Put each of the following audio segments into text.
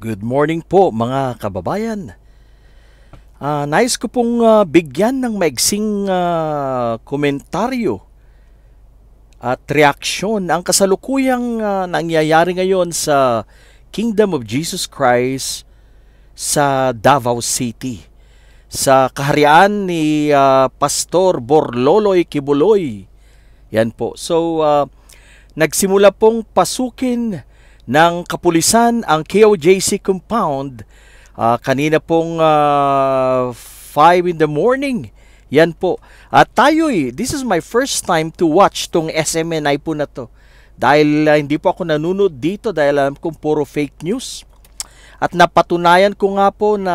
Good morning po mga kababayan. Nais ko pong bigyan ng maigsing komentaryo at reaksyon ang kasalukuyang nangyayari ngayon sa Kingdom of Jesus Christ sa Davao City. Sa kaharian ni Pastor Borloloy Kibuloy. Yan po. So, nagsimula pong pasukin ng kapulisan ang KOJC compound kanina pong 5 in the morning. Yan po. At this is my first time to watch tong SMNI po na to. Dahil hindi po ako nanunod dito dahil alam kong puro fake news. At napatunayan ko nga po na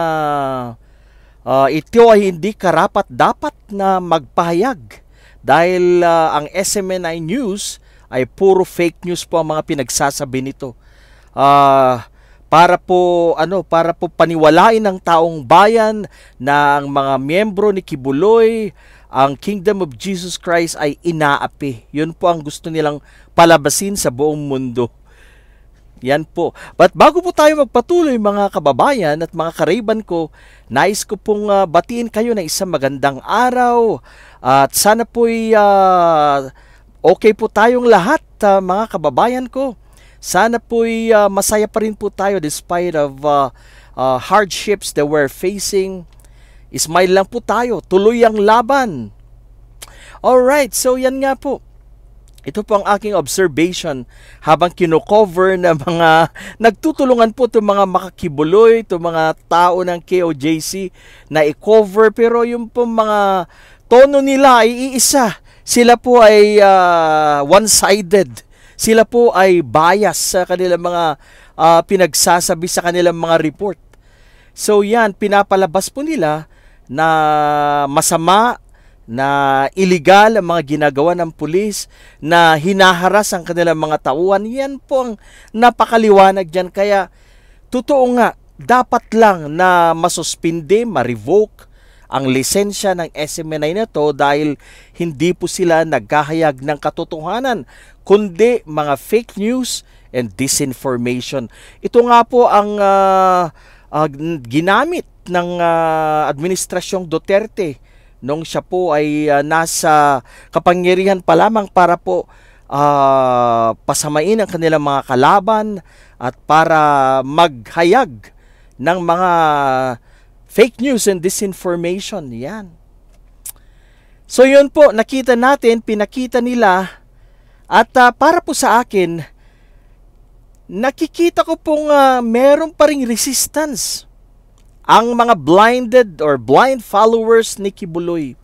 ito ay hindi karapat-dapat na magpahayag. Dahil ang SMNI News ay puro fake news po ang mga pinagsasabi nito. Para po paniwalain ng taong bayan na ang mga miyembro ni Kibuloy, ang Kingdom of Jesus Christ ay inaapi. Yun po ang gusto nilang palabasin sa buong mundo. Yan po. But bago po tayo magpatuloy mga kababayan at mga kariban ko, nais ko pong batiin kayo ng isang magandang araw. At sana po'y okay po tayong lahat mga kababayan ko. Sana po'y masaya pa rin po tayo despite of hardships that we're facing. Smile lang po tayo. Tuloy ang laban. Alright, so yan nga po. Ito po ang aking observation habang kino-cover na mga nagtutulungan po itong mga makakibuloy, itong mga tao ng KOJC na i-cover. Pero yung po mga tono nila ay iisa. Sila po ay one-sided. Sila po ay bias sa kanilang mga pinagsasabi sa kanilang mga report. So yan, pinapalabas po nila na masama, na illegal ang mga ginagawa ng pulis, na hinaharas ang kanilang mga tauhan. Yan po ang napakaliwanag dyan. Kaya totoo nga, dapat lang na masuspinde, ma-revoke ang lisensya ng SMNI na to dahil hindi po sila nagkahayag ng katotohanan, kundi mga fake news and disinformation. Ito nga po ang ginamit ng Administrasyong Duterte nung siya po ay nasa kapangyarihan pa lamang para po pasamain ang kanilang mga kalaban at para maghayag ng mga fake news and disinformation. Yan. So yun po, nakita natin, pinakita nila at para po sa akin, nakikita ko pong meron pa ring resistance ang mga blinded or blind followers ni Kibuloy.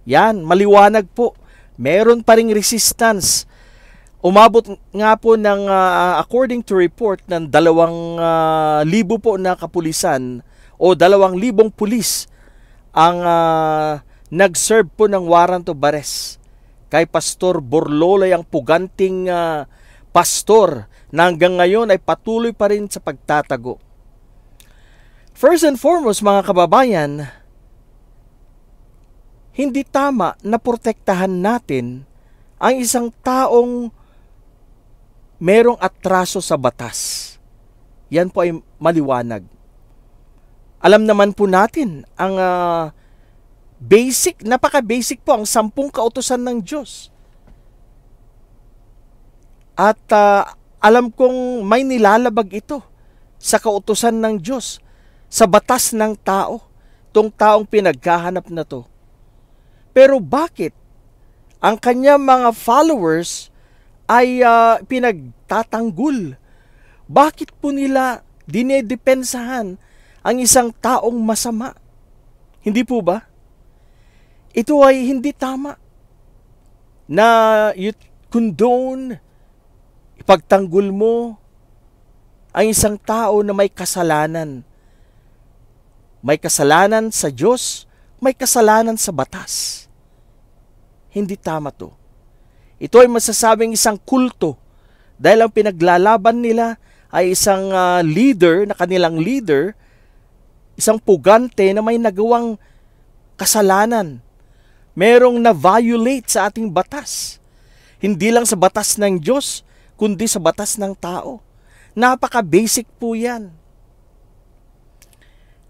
Yan, maliwanag po. Meron pa ring resistance. Umabot nga po ng, according to report, ng 2,000 po na kapulisan o 2,000 pulis ang nag-serve po ng warrant of arrest kay Pastor Borloloy, ang puganting pastor na hanggang ngayon ay patuloy pa rin sa pagtatago. First and foremost, mga kababayan, hindi tama na protektahan natin ang isang taong merong atraso sa batas. Yan po ay maliwanag. Alam naman po natin ang napaka-basic po ang 10 kautusan ng Diyos. At alam kong may nilalabag ito sa kautusan ng Diyos, sa batas ng tao, tong taong pinaghahanap na to. Pero bakit ang kanya mga followers ay pinagtatanggol? Bakit po nila dinedepensahan ang isang taong masama? Hindi po ba? Ito ay hindi tama na condone, ipagtanggol mo ang isang tao na may kasalanan. May kasalanan sa Diyos, may kasalanan sa batas. Hindi tama to. Ito ay masasabing isang kulto dahil ang pinaglalaban nila ay isang leader, na kanilang leader, isang pugante na may nagawang kasalanan. Merong na-violate sa ating batas. Hindi lang sa batas ng Diyos, kundi sa batas ng tao. Napaka-basic po yan.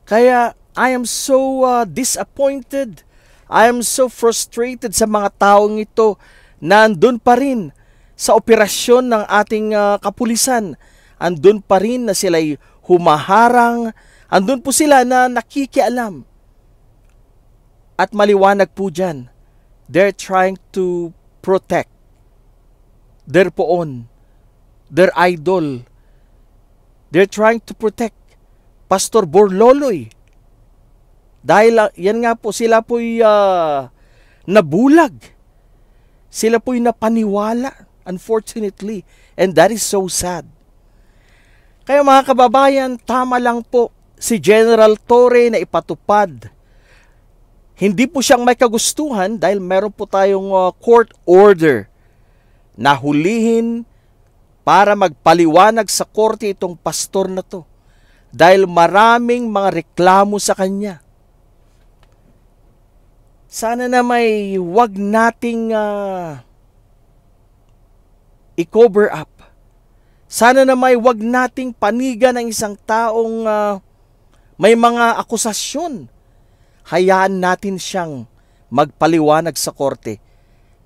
Kaya I am so disappointed. I am so frustrated sa mga taong ito na andun pa rin sa operasyon ng ating kapulisan. Andun pa rin na sila'y humaharang. Andun po sila na nakikialam. At maliwanag po dyan, they're trying to protect their poon, their idol. They're trying to protect Pastor Borloloy. Dahil yan nga po, sila po'y nabulag. Sila po'y napaniwala, unfortunately. And that is so sad. Kaya mga kababayan, tama lang po si General Torre na ipatupad. Hindi po siyang may kagustuhan dahil meron po tayong court order na hulihin para magpaliwanag sa korte itong pastor na to. Dahil maraming mga reklamo sa kanya. Sana na may wag nating i-cover up. Sana na may wag nating panigan ng isang taong may mga akusasyon. Hayaan natin siyang magpaliwanag sa korte.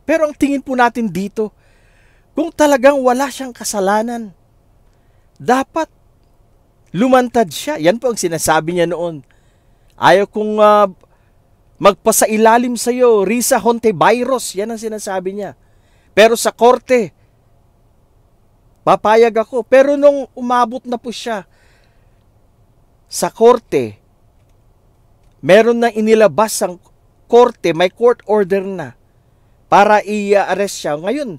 Pero ang tingin po natin dito, kung talagang wala siyang kasalanan, dapat lumantad siya. Yan po ang sinasabi niya noon. Ayaw kong magpasailalim sa iyo, Risa Hontiveros. Yan ang sinasabi niya. Pero sa korte, papayag ako. Pero nung umabot na po siya sa korte, meron na inilabas ang korte, may court order na para i-arrest siya. Ngayon,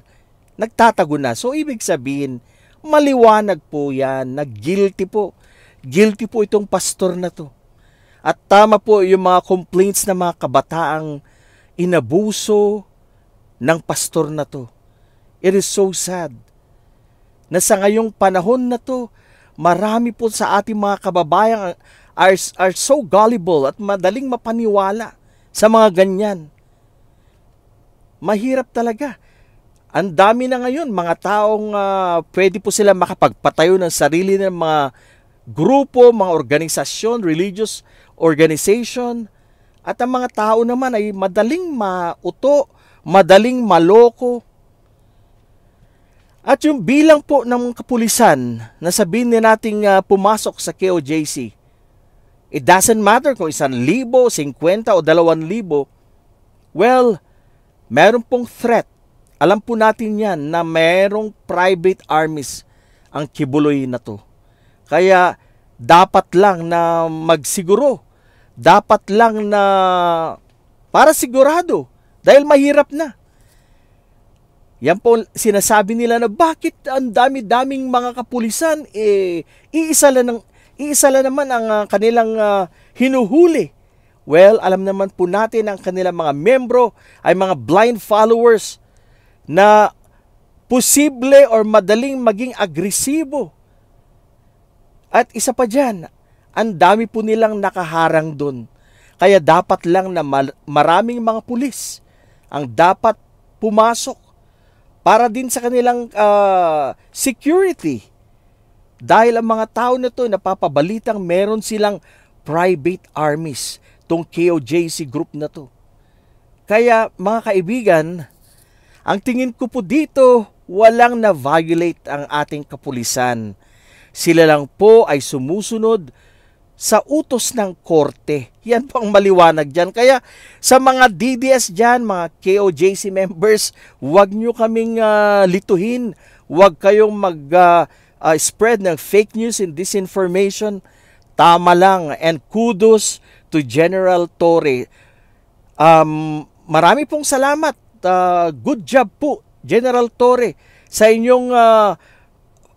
nagtatago na. So, ibig sabihin, maliwanag po yan na guilty po. Guilty po itong pastor na to. At tama po yung mga complaints ng mga kabataang inabuso ng pastor na to. It is so sad na sa ngayong panahon na to, marami po sa ating mga kababayan are so gullible at madaling mapaniwala sa mga ganyan. Mahirap talaga. Ang dami na ngayon, mga taong pwede po sila makapagpatayo ng sarili ng mga grupo, mga organisasyon, religious organization, at ang mga tao naman ay madaling mauto, madaling maloko. At yung bilang po ng kapulisan na sabihin na nating pumasok sa KOJC, it doesn't matter kung 1,000, 50 o 2,000, well, meron pong threat. Alam po natin yan na merong private armies ang Kibuloy na to. Kaya dapat lang na magsiguro. Dapat lang na para sigurado. Dahil mahirap na. Yan po sinasabi nila na bakit ang dami-daming mga kapulisan, iisa lang naman ang kanilang hinuhuli. Well, alam naman po natin ang kanilang mga membro ay mga blind followers na posible or madaling maging agresibo. At isa pa dyan, ang dami po nilang nakaharang doon. Kaya dapat lang na maraming mga pulis ang dapat pumasok para din sa kanilang security. Dahil ang mga tao na to napapabalitang meron silang private armies, tong KOJC group na to. Kaya mga kaibigan, ang tingin ko po dito, walang na-violate ang ating kapulisan. Sila lang po ay sumusunod sa utos ng korte. Yan po ang maliwanag dyan. Kaya sa mga DDS dyan, mga KOJC members, huwag nyo kaming lituhin. Huwag kayong mag-spread ng fake news and disinformation. Tama lang. And kudos to General Torre. Marami pong salamat. Good job po, General Torre, sa inyong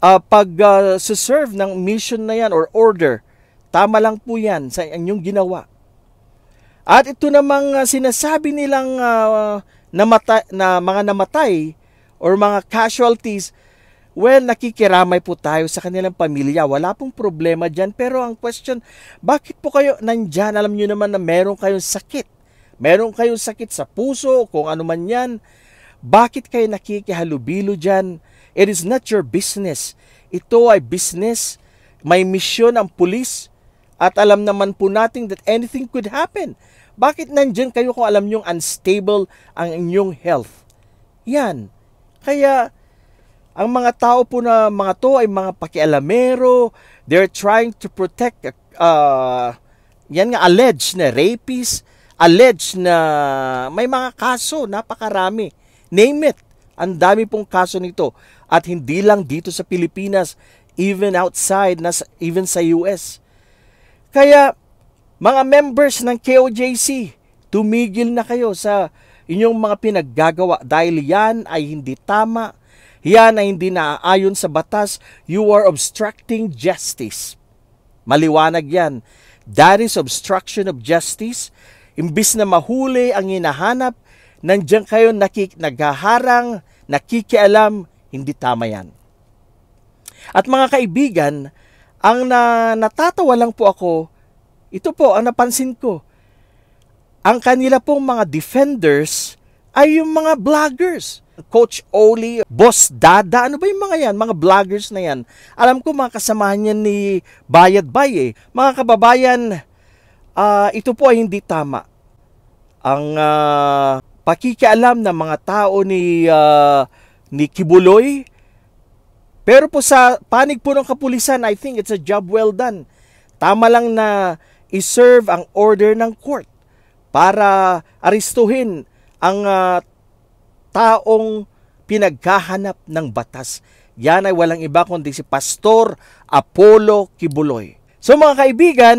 pag-serve ng mission na yan or order. Tama lang po yan sa inyong ginawa. At ito namang sinasabi nilang mga namatay or mga casualties, well, nakikiramay po tayo sa kanilang pamilya. Wala pong problema dyan. Pero ang question, bakit po kayo nandyan? Alam nyo naman na meron kayong sakit. Meron kayong sakit sa puso, kung ano man yan. Bakit kayo nakikihalubilo dyan? It is not your business. ito ay business, may misyon ang pulis, at alam naman po natin that anything could happen. Bakit nandyan kayo kung alam nyong unstable ang inyong health? Yan. Kaya, ang mga tao po na mga to ay mga pakialamero, they're trying to protect, yan nga, alleged na rapists, alleged na may mga kaso, napakarami. Name it. Ang dami pong kaso nito. At hindi lang dito sa Pilipinas, even outside, even sa US. Kaya, mga members ng KOJC, tumigil na kayo sa inyong mga pinaggagawa dahil yan ay hindi tama, yan ay hindi naaayon sa batas, you are obstructing justice. Maliwanag yan. That is obstruction of justice. Imbis na mahuli ang hinahanap, nandiyan kayo naghaharang, nakikialam, hindi tama yan. At mga kaibigan, ang natatawa lang po ako, ito po ang napansin ko, ang kanila pong mga defenders ay yung mga vloggers. Coach Oli, Boss Dada, ano ba yung mga yan? Mga vloggers na yan. Alam ko mga kasamahan yan ni Bayad Bay eh. Mga kababayan, ito po ay hindi tama. Ang pakikialam ng mga tao ni Kibuloy, pero po sa panig po ng kapulisan, I think it's a job well done. Tama lang na iserve ang order ng court para aristuhin ang taong pinaghahanap ng batas. Yan ay walang iba kundi si Pastor Apollo Kibuloy. So mga kaibigan,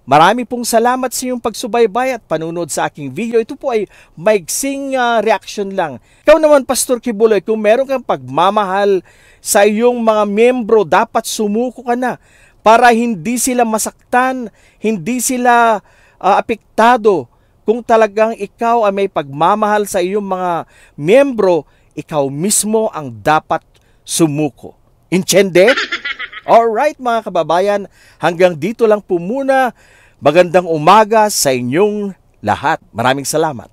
marami pong salamat sa iyong pagsubaybay at panunod sa aking video. Ito po ay maiksing reaction lang. Ikaw naman, Pastor Kibuloy, kung meron kang pagmamahal sa iyong mga miyembro, dapat sumuko ka na para hindi sila masaktan, hindi sila apektado. Kung talagang ikaw ay may pagmamahal sa iyong mga miyembro, ikaw mismo ang dapat sumuko. Intended? Alright mga kababayan, hanggang dito lang po muna. Magandang umaga sa inyong lahat. Maraming salamat.